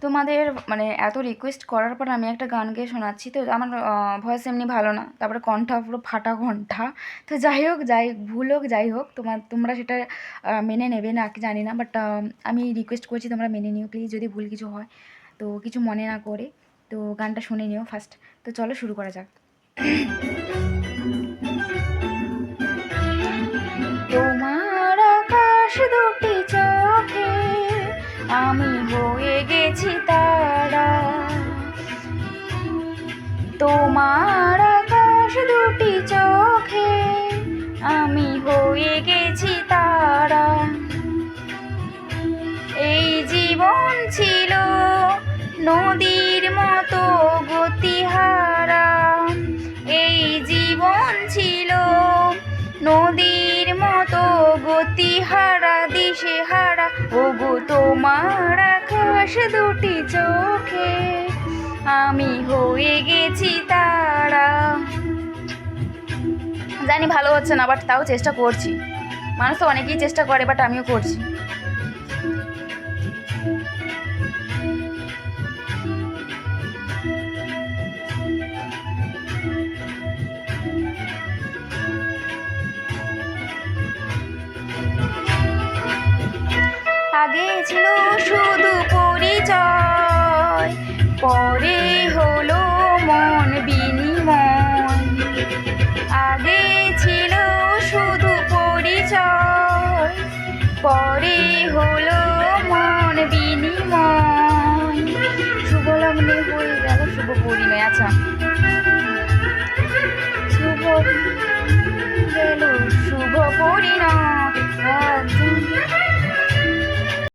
তোমাদের মানে এত রিকোয়েস্ট করার পর আমি একটা গান গেয়ে শোনাচ্ছি। তো আমার ভয়েস এমনি ভালো না, তারপরে কণ্ঠা পুরো ফাটা কণ্ঠা। তো যাই হোক, ভুল হোক যাই হোক, তোমরা সেটা মেনে নেবে না কি জানি না, বাট আমি রিকোয়েস্ট করছি তোমরা মেনে নিও প্লিজ, যদি ভুল কিছু হয় তো কিছু মনে না করে। তো গানটা শুনে নিও ফার্স্ট। তো চলো শুরু করা যাক। তোমার আকাশ দুটি চোখে আমি হয়ে গেছি তারা, তোমার আকাশ দুটি চোখে আমি হয়ে গেছি তারা। এই জীবন ছিল নদীর মতো গতিহারা, এই জীবন ছিল নদীর মতো গতিহারা, দিশেহারা। ওগো তোমার আকাশ দুটি চোখে আমি হয়ে গেছি তারা। জানি ভালো হচ্ছে না, বাট তাও চেষ্টা করছি। মানুষ তো অনেকেই চেষ্টা করে, বাট আমিও করছি। আগে ছিল শুধু পরিচয়, পরে হলো মন বিনিময়। আগে ছিল শুধু পরিচয়, পরে হলো মন বিনিময়। শুভ লগ্নে হয়ে গেল শুভ পরিণয়। আচ্ছা, শুভ গেল শুভ পরিণয়।